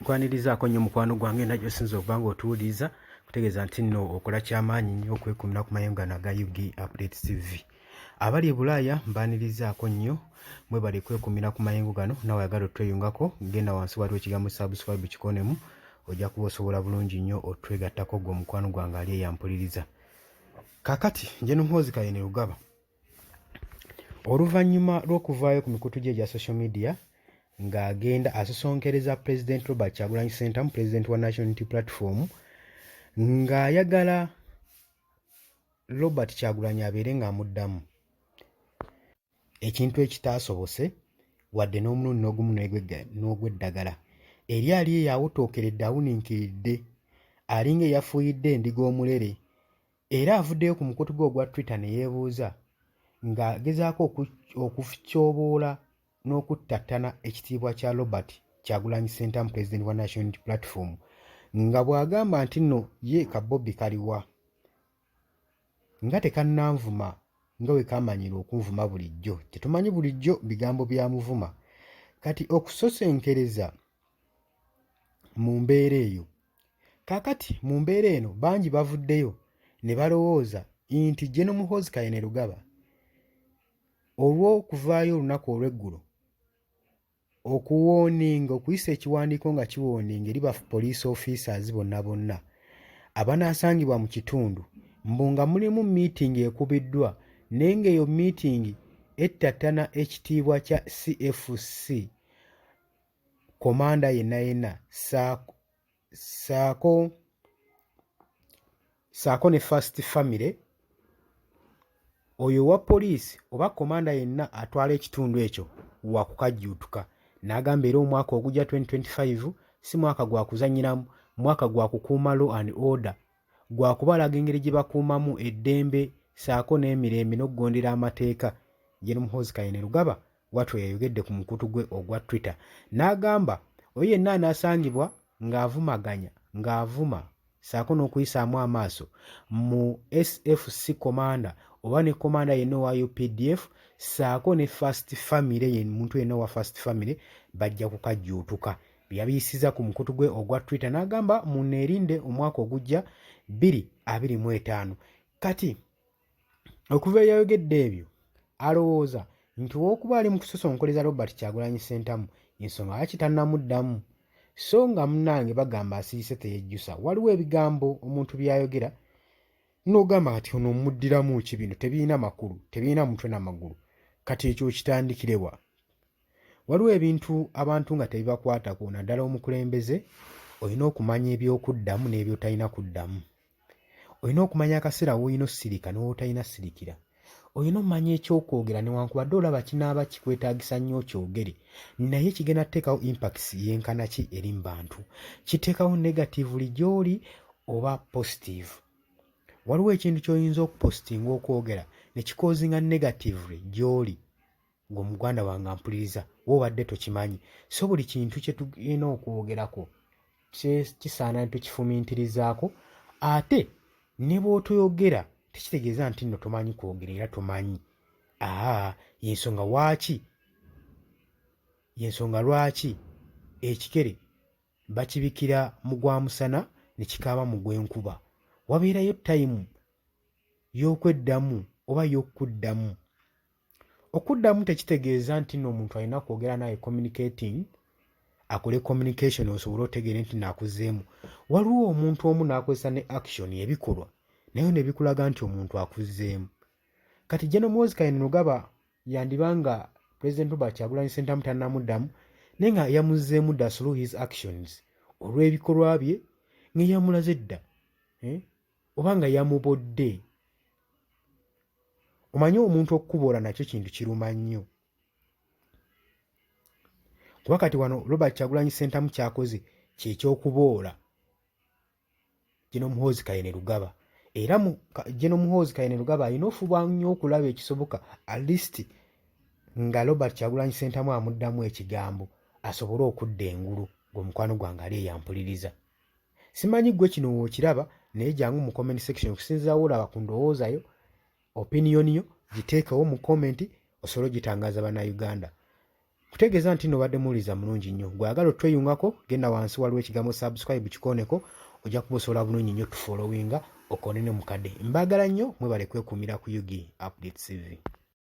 Nkwanirizaako nnyo mukwano gwange najjo sinza okuba ng'otuwuliriza kutegeeza nti nno okola kyamaanyi nnyo okwekumira ku mayunga aga UG Update TV. Abali e Bulaaya mbaanirizaako nnyo mwebale kwekumira ku mayengo gano, nawe ayagala otweyungako genda wansi waliwo ekigambo subscribe kikonemu, ojja kuba osobola bulungi nnyo otwegattako gwe omukwano gwange ali eyampuliriza. Kaakati nje Muhoozi Kayini Lugaba, oluvannyuma lw'okuvaayo ku mikutu gye egya social media ng'agenda asosonkereza President Robert Kyagulanyi Ssentamu, President wa National Unity Platform, ng'ayagala Robert Kyagulanyi abeere ng'amuddamu ekintu ekitaasobose wadde n'omulundi n'ogumu n'ogw'eddagala. Eri ali eyawutookeredde awuniikiridde alinga eyafuuyidde endiga omulere, era avuddeyo ku mukutu gwe ogwa Twitter ne yeebuuza ng'agezaako okukyoboola n'okuttattana ekitiibwa kya Robert Kyagulanyi Ssentamu, President wa National Unity Platform, nga bw'agamba nti nno ye kabobbi kaliwa nga tekannanvuma nga we kamanyira okunvuma bulijjo. Tetumanyi bulijjo bigambo bya muvuma. Kati okusosenkereza mu mbeera eyo, kaakati mu mbeera eno bangi bavuddeyo ne balowooza nti Gen. Muhoozi Kayini Lugaba olw'okuvaayo olunaku olw'eggulo okuwooninga okuyisa ekiwandiiko nga kiwooninga eri ba police officers bonna abanaasangibwa mu kitundu mbu nga mulimu meeting ekubiddwa naye ng'eyo meeting ettattana ekitiibwa kya CFC komanda yenna saako ne First Family, oyo wa poliisi oba komanda yenna atwala ekitundu ekyo wa kukajjuutuka. N'agamba era omwaka ogujja 2025 si mwaka gwa kuzannyiramu, mwaka gwa kukuuma law and order, gwa kubalaga engeri gye bakuumamu eddembe saako n'emirembe n'okugondera amateeka. Gen. Muhoozi Kayini Lugaba bw'atyo yayogedde ku mukutu gwe ogwa Twitter. N'agamba oyo yenna anaasangibwa ng'avumaganya, ng'avuma saako n'okuyisaamu amaaso mu SFC komanda oba ne komanda yenna owa UPDF saako ne First Family, ye muntu yenna owa First Family bajja kukajjuutuka. Byabiyisiza ku mukutu gwe ogwa Twitter n'agamba muneerinde omwaka ogujja 2025. Kati okuva eyayogedde ebyo alowooza nti olw'okuba ali mu kusosonkereza Robert Kyagulanyi Ssentamu ensonga lwaki tannamuddamu, so nga munnange bagamba asirise teyejjusa. Waliwo ebigambo omuntu byayogera n'ogamba kati ono omuddiramu ki, bino tebiina makulu, tebiina mutwe n'amagulu, kati ekyo kitandikirewa. Waliwo ebintu abantu nga tebibakwatako, naddala omukulembeze olina okumanya eby'okuddamu n'ebyotalina kuddamu. Olina okumanya akaseera w'olina ossirika n'otalina ssirikira. Olina omanya ekyokwogera newankubadde olaba kinaaba kikwetaagisa nnyo kyogere, naye kigenda kuteekawo impacts yenkana ki eri mu bantu. Kiteekawo negatively gy'oli oba positive. Waliwo ekintu ky'oyinza okupositinga okwogera ne kikozinga negatively gy'oli ng'omuganda wange ampuliriza w'obadde tokimanyi. So buli kintu kye tulina okwogerako kisaana tukifumintirizaako, ate ne bw'otoyogera tekitegeeza nti nno tomanyi kwogera era tomanyi. Yensonga lwaki ekikere bakibikira mu gwa musana ne kikaaba mu gw'enkuba. Wabeerayo tayimu y'okweddamu oba y'okuddamu. Okuddamu tekitegeeza nti nno omuntu alina kwogera naye communicating, akole communication osobole otegeere nti naakuzzeemu. Waliwo omuntu omu n'akozesa ne action ebikolwa naye ne bikulaga nti omuntu akuzzeemu. Kati Gen. Muhoozi Kayini Lugaba yandibanga President Robert Kyagulanyi Ssentamu tannamuddamu naye nga yamuzzeemu dda through his actions, olw'ebikolwa bye ng'eyamulaze dda oba nga yamubodde. Omanyi omuntu okukuboola nakyo kintu kiruma nnyo. Kuba kati wano Robert Kyagulanyi Ssentamu kyakoze kyekyokuboola Gen. Muhoozi Kayini Lugaba. Era Gen. Muhoozi Kayini Lugaba alina ofuba nnyo okulaba ekisoboka at least nga Robert Kyagulanyi Ssentamu amuddamu ekigambo asobole okudda engulu ng'omukwano gwange ali eyampuliriza. Simanyi gwe kino w'okiraba naye jangu mu comment section okusinziira w'olaba ku ndowooza yo, opinion yo giteekewo mu comment osobole ogitangaaza bannayuganda. kutegeeza nti nobadde muwuliza mulungi nnyo. Gwagala otweyungako, genda wansi waliwo ekigambo subscribe kikoneko, ojja kuba osobola bulungi nnyo tufollowinga okonene mukadde. Mbagala nnyo, mwebale kwekuumira ku Yugi Updates TV.